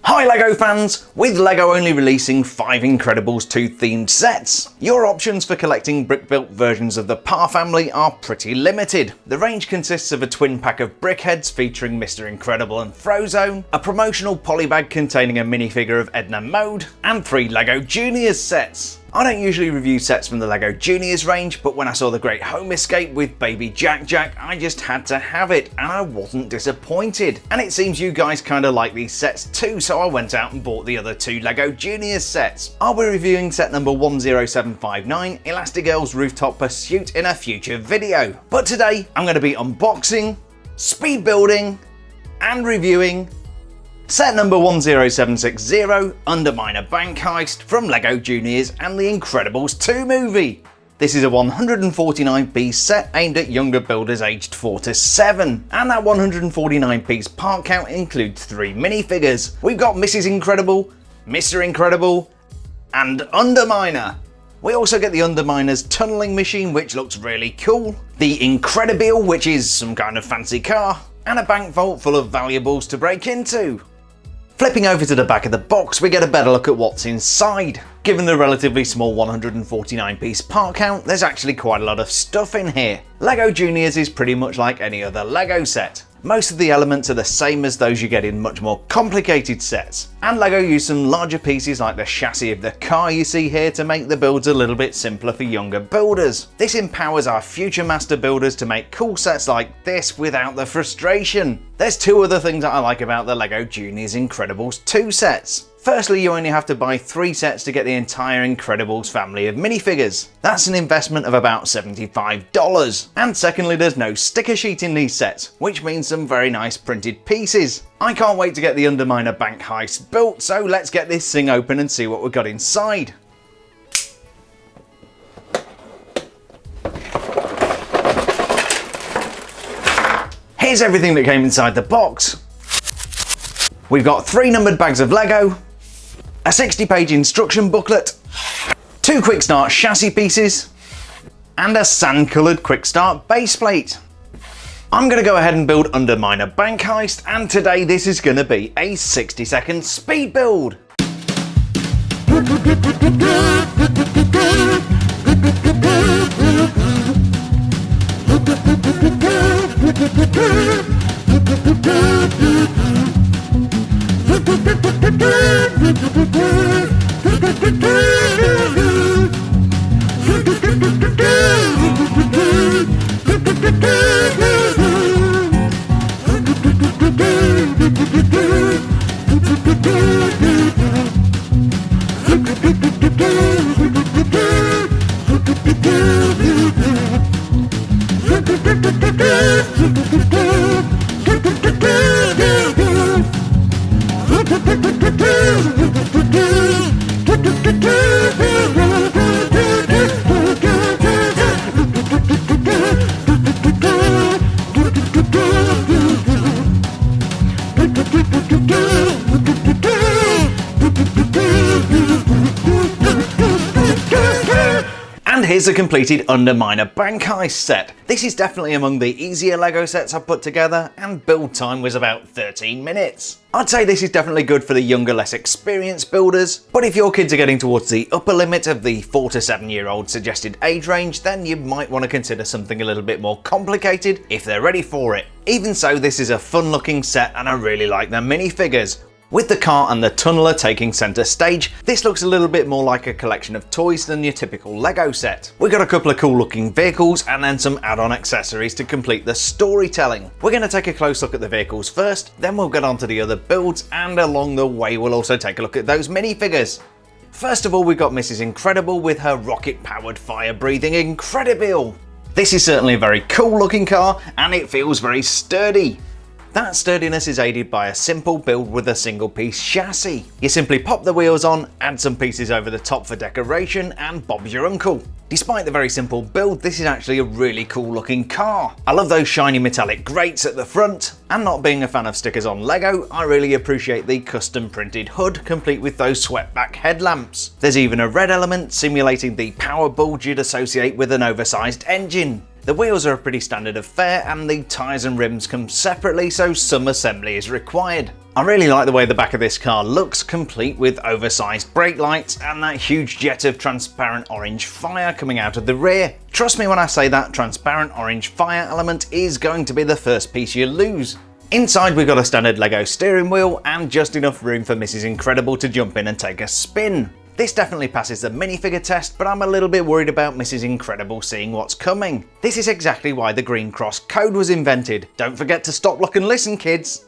Hi LEGO fans! With LEGO only releasing 5 Incredibles 2 themed sets, your options for collecting brick-built versions of the Par family are pretty limited. The range consists of a twin pack of brickheads featuring Mr. Incredible and Frozone, a promotional polybag containing a minifigure of Edna Mode, and 3 LEGO Juniors sets. I don't usually review sets from the LEGO Juniors range, but when I saw the Great Home Escape with Baby Jack Jack, I just had to have it, and I wasn't disappointed. And it seems you guys kinda like these sets too, so I went out and bought the other 2 LEGO Juniors sets. I'll be reviewing set number 10759, Elastigirl's Rooftop Pursuit, in a future video. But today, I'm going to be unboxing, speed building, and reviewing set number 10760, Underminer Bank Heist from LEGO Juniors and the Incredibles 2 movie. This is a 149 piece set aimed at younger builders aged 4 to 7, and that 149 piece part count includes 3 minifigures. We've got Mrs. Incredible, Mr. Incredible, and Underminer. We also get the Underminer's tunneling machine, which looks really cool, the Incredibile, which is some kind of fancy car, and a bank vault full of valuables to break into. Flipping over to the back of the box, we get a better look at what's inside. Given the relatively small 149 piece part count, there's actually quite a lot of stuff in here. LEGO Juniors is pretty much like any other LEGO set. Most of the elements are the same as those you get in much more complicated sets, and LEGO used some larger pieces like the chassis of the car you see here to make the builds a little bit simpler for younger builders. This empowers our future master builders to make cool sets like this without the frustration. There's 2 other things that I like about the LEGO Juniors Incredibles 2 sets. Firstly, you only have to buy 3 sets to get the entire Incredibles family of minifigures. That's an investment of about $75. And secondly, there's no sticker sheet in these sets, which means some very nice printed pieces. I can't wait to get the Underminer Bank Heist built, so let's get this thing open and see what we've got inside. Here's everything that came inside the box. We've got 3 numbered bags of LEGO, a 60-page instruction booklet, 2 quick start chassis pieces, and a sand-coloured quick start base plate. I'm going to go ahead and build Underminer Bank Heist, and today this is going to be a 60-second speed build. And here's a completed Underminer Bank Heist set. This is definitely among the easier LEGO sets I've put together, and build time was about 13 minutes. I'd say this is definitely good for the younger, less experienced builders, but if your kids are getting towards the upper limit of the 4 to 7 year old suggested age range, then you might want to consider something a little bit more complicated if they're ready for it. Even so, this is a fun looking set and I really like the minifigures. With the car and the tunneler taking centre stage, this looks a little bit more like a collection of toys than your typical LEGO set. We've got a couple of cool looking vehicles and then some add-on accessories to complete the storytelling. We're going to take a close look at the vehicles first, then we'll get on to the other builds, and along the way we'll also take a look at those minifigures. First of all, we've got Mrs. Incredible with her rocket-powered fire-breathing Incredibile. This is certainly a very cool looking car and it feels very sturdy. That sturdiness is aided by a simple build with a single piece chassis. You simply pop the wheels on, add some pieces over the top for decoration, and Bob's your uncle. Despite the very simple build, this is actually a really cool looking car. I love those shiny metallic grates at the front, and not being a fan of stickers on LEGO, I really appreciate the custom printed hood complete with those swept back headlamps. There's even a red element simulating the power bulge you'd associate with an oversized engine. The wheels are a pretty standard affair and the tyres and rims come separately, so some assembly is required. I really like the way the back of this car looks, complete with oversized brake lights and that huge jet of transparent orange fire coming out of the rear. Trust me when I say that transparent orange fire element is going to be the first piece you lose. Inside we've got a standard LEGO steering wheel and just enough room for Mrs. Incredible to jump in and take a spin. This definitely passes the minifigure test, but I'm a little bit worried about Mrs. Incredible seeing what's coming. This is exactly why the green cross code was invented. Don't forget to stop, look and listen, kids.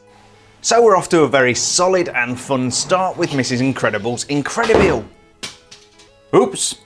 So we're off to a very solid and fun start with Mrs. Incredible's Incredibile. Oops.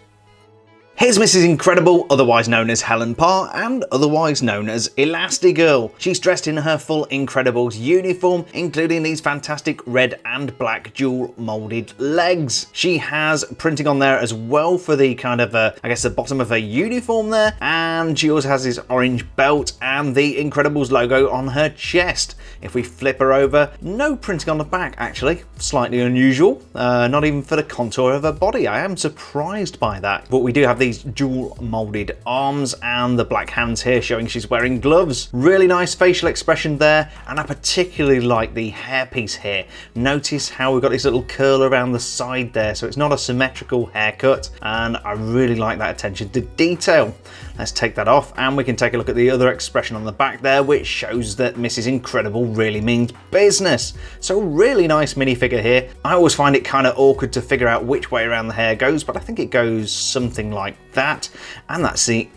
Here's Mrs. Incredible, otherwise known as Helen Parr and otherwise known as Elastigirl. She's dressed in her full Incredibles uniform, including these fantastic red and black dual molded legs. She has printing on there as well for the kind of, I guess the bottom of her uniform there, and she also has this orange belt and the Incredibles logo on her chest. If we flip her over, no printing on the back actually, slightly unusual, not even for the contour of her body. I am surprised by that, but we do have these dual molded arms and the black hands here showing she's wearing gloves. Really nice facial expression there, and I particularly like the hairpiece here. Notice how we've got this little curl around the side there, so it's not a symmetrical haircut, and I really like that attention to detail. Let's take that off and we can take a look at the other expression on the back there, which shows that Mrs. Incredible really means business. So really nice minifigure here. I always find it kind of awkward to figure out which way around the hair goes, but I think it goes something like that. And that's the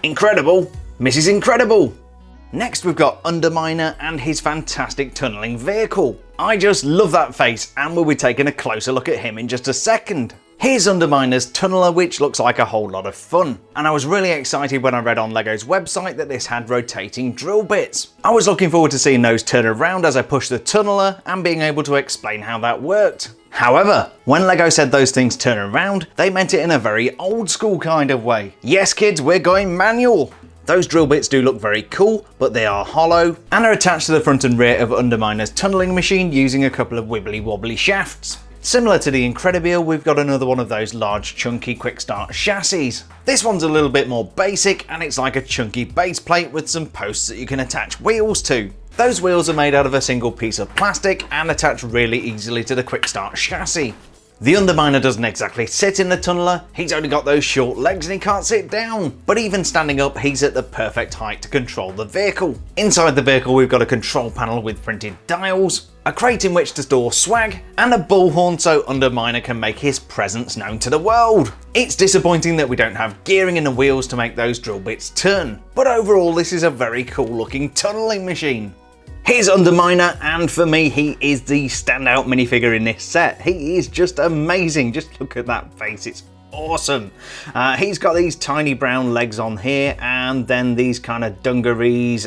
Incredible Mrs. Incredible. Next we've got Underminer and his fantastic tunnelling vehicle. I just love that face, and we'll be taking a closer look at him in just a second. Here's Underminer's tunneler, which looks like a whole lot of fun, and I was really excited when I read on LEGO's website that this had rotating drill bits. I was looking forward to seeing those turn around as I pushed the tunneler and being able to explain how that worked. However, when LEGO said those things turn around, they meant it in a very old school kind of way. Yes kids, we're going manual. Those drill bits do look very cool, but they are hollow and are attached to the front and rear of Underminer's tunnelling machine using a couple of wibbly wobbly shafts. Similar to the Incredibile, we've got another one of those large chunky quick start chassis. This one's a little bit more basic, and it's like a chunky base plate with some posts that you can attach wheels to. Those wheels are made out of a single piece of plastic and attach really easily to the quick start chassis. The Underminer doesn't exactly sit in the tunneler, he's only got those short legs and he can't sit down. But even standing up, he's at the perfect height to control the vehicle. Inside the vehicle we've got a control panel with printed dials, a crate in which to store swag, and a bullhorn so Underminer can make his presence known to the world. It's disappointing that we don't have gearing in the wheels to make those drill bits turn, but overall this is a very cool looking tunnelling machine. Here's Underminer, and for me he is the standout minifigure in this set. He is just amazing, just look at that face, it's awesome. He's got these tiny brown legs on here, and then these kind of dungarees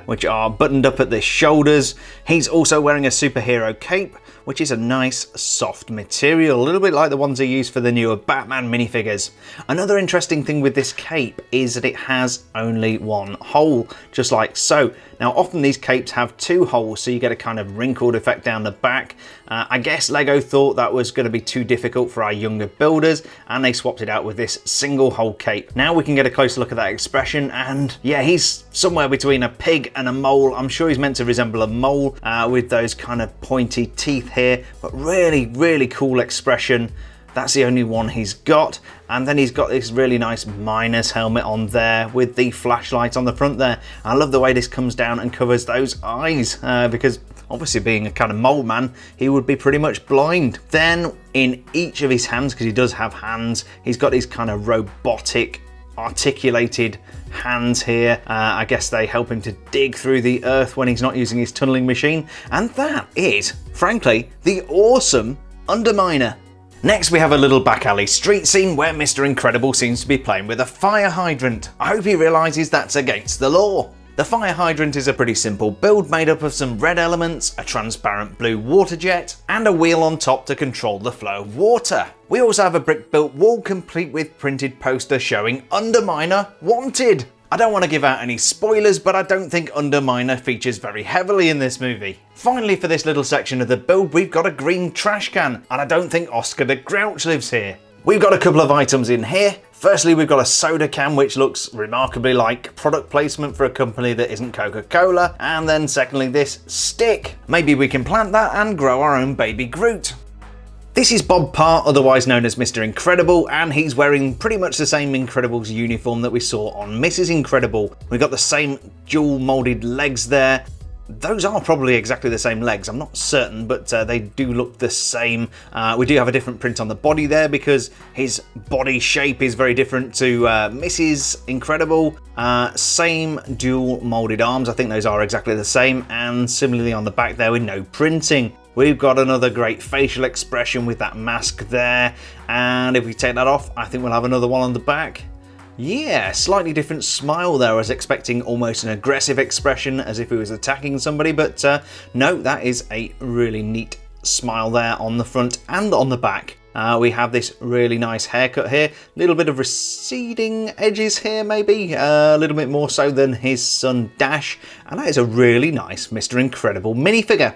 which are buttoned up at the shoulders. He's also wearing a superhero cape, which is a nice soft material, a little bit like the ones they use for the newer Batman minifigures. Another interesting thing with this cape is that it has only one hole, just like so. Now often these capes have two holes, so you get a kind of wrinkled effect down the back. I guess LEGO thought that was going to be too difficult for our younger builders, and they swapped it out with this single hole cape. Now we can get a closer look at that expression, and yeah, he's somewhere between a pig and a mole. I'm sure he's meant to resemble a mole with those kind of pointy teeth here, but really cool expression. That's the only one he's got. And then he's got this really nice miner's helmet on there with the flashlight on the front there. I love the way this comes down and covers those eyes because obviously being a kind of mole man, he would be pretty much blind. Then in each of his hands, because he does have hands, he's got these kind of robotic articulated hands here. I guess they help him to dig through the earth when he's not using his tunnelling machine. And that is, frankly, the awesome Underminer. Next we have a little back alley street scene where Mr. Incredible seems to be playing with a fire hydrant. I hope he realises that's against the law. The fire hydrant is a pretty simple build made up of some red elements, a transparent blue water jet, and a wheel on top to control the flow of water. We also have a brick built wall complete with printed poster showing Underminer Wanted. I don't want to give out any spoilers, but I don't think Underminer features very heavily in this movie. Finally, for this little section of the build, we've got a green trash can, and I don't think Oscar the Grouch lives here. We've got a couple of items in here. Firstly, we've got a soda can, which looks remarkably like product placement for a company that isn't Coca-Cola. And then secondly, this stick. Maybe we can plant that and grow our own baby Groot. This is Bob Parr, otherwise known as Mr. Incredible, and he's wearing pretty much the same Incredibles uniform that we saw on Mrs. Incredible. We've got the same dual moulded legs there. Those are probably exactly the same legs, I'm not certain, but they do look the same. We do have a different print on the body there because his body shape is very different to Mrs. Incredible. Same dual moulded arms, I think those are exactly the same, and similarly on the back there with no printing. We've got another great facial expression with that mask there, and if we take that off, I think we'll have another one on the back. Yeah, slightly different smile there. I was expecting almost an aggressive expression as if he was attacking somebody, but no, that is a really neat smile there on the front and on the back. We have this really nice haircut here, a little bit of receding edges here maybe, a little bit more so than his son Dash, and that is a really nice Mr. Incredible minifigure.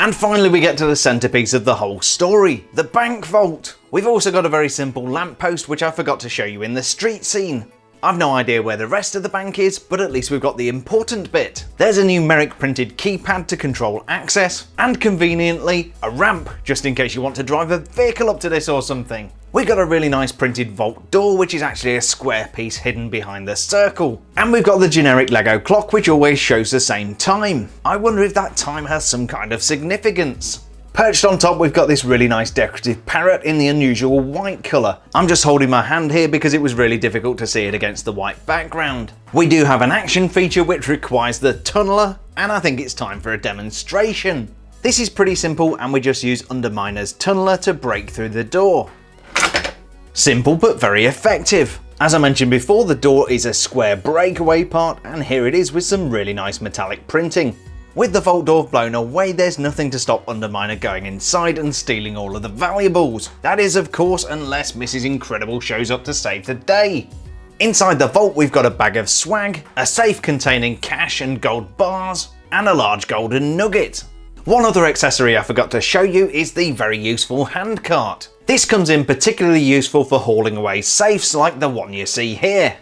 And finally we get to the centerpiece of the whole story, the bank vault. We've also got a very simple lamppost which I forgot to show you in the street scene. I've no idea where the rest of the bank is, but at least we've got the important bit. There's a numeric printed keypad to control access, and conveniently, a ramp, just in case you want to drive a vehicle up to this or something. We've got a really nice printed vault door, which is actually a square piece hidden behind the circle. And we've got the generic LEGO clock, which always shows the same time. I wonder if that time has some kind of significance. Perched on top, we've got this really nice decorative parrot in the unusual white colour. I'm just holding my hand here because it was really difficult to see it against the white background. We do have an action feature which requires the tunneler, and I think it's time for a demonstration. This is pretty simple, and we just use Underminer's tunneler to break through the door. Simple but very effective. As I mentioned before, the door is a square breakaway part, and here it is with some really nice metallic printing. With the vault door blown away, there's nothing to stop Underminer going inside and stealing all of the valuables. That is, of course, unless Mrs. Incredible shows up to save the day. Inside the vault, we've got a bag of swag, a safe containing cash and gold bars, and a large golden nugget. One other accessory I forgot to show you is the very useful hand cart. This comes in particularly useful for hauling away safes like the one you see here.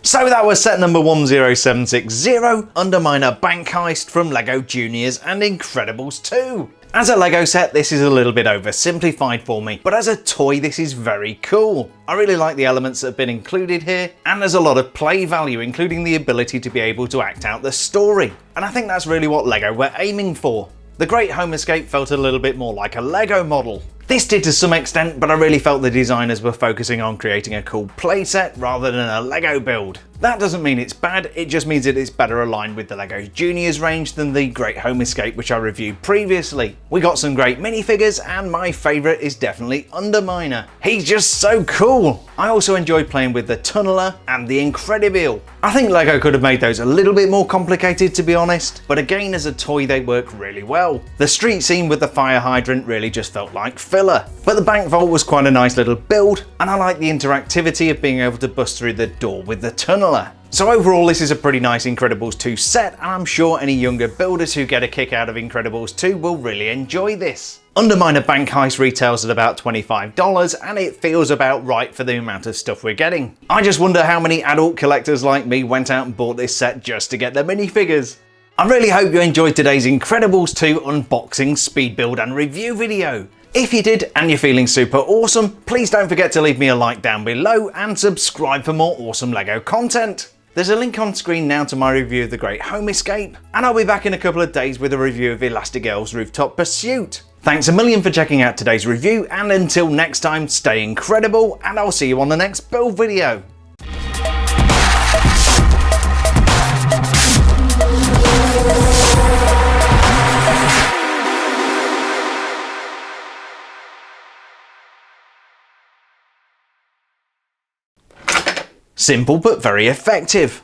So that was set number 10760, Underminer Bank Heist from LEGO Juniors and Incredibles 2. As a LEGO set, this is a little bit oversimplified for me, but as a toy, this is very cool. I really like the elements that have been included here, and there's a lot of play value, including the ability to be able to act out the story. And I think that's really what LEGO were aiming for. The Great Home Escape felt a little bit more like a LEGO model. This did to some extent, but I really felt the designers were focusing on creating a cool playset rather than a LEGO build. That doesn't mean it's bad, it just means that it's better aligned with the LEGO Juniors range than the Great Home Escape, which I reviewed previously. We got some great minifigures, and my favourite is definitely Underminer. He's just so cool! I also enjoy playing with the Tunneler and the Incredibile. I think LEGO could have made those a little bit more complicated, to be honest, but again, as a toy they work really well. The street scene with the fire hydrant really just felt like filler, but the bank vault was quite a nice little build, and I like the interactivity of being able to bust through the door with the tunneler. So overall, this is a pretty nice Incredibles 2 set, and I'm sure any younger builders who get a kick out of Incredibles 2 will really enjoy this. Underminer Bank Heist retails at about $25, and it feels about right for the amount of stuff we're getting. I just wonder how many adult collectors like me went out and bought this set just to get their minifigures. I really hope you enjoyed today's Incredibles 2 unboxing, speed build and review video. If you did and you're feeling super awesome, please don't forget to leave me a like down below and subscribe for more awesome LEGO content. There's a link on screen now to my review of the Great Home Escape, and I'll be back in a couple of days with a review of Elastigirl's Rooftop Pursuit. Thanks a million for checking out today's review, and until next time, stay incredible, and I'll see you on the next build video. Simple but very effective.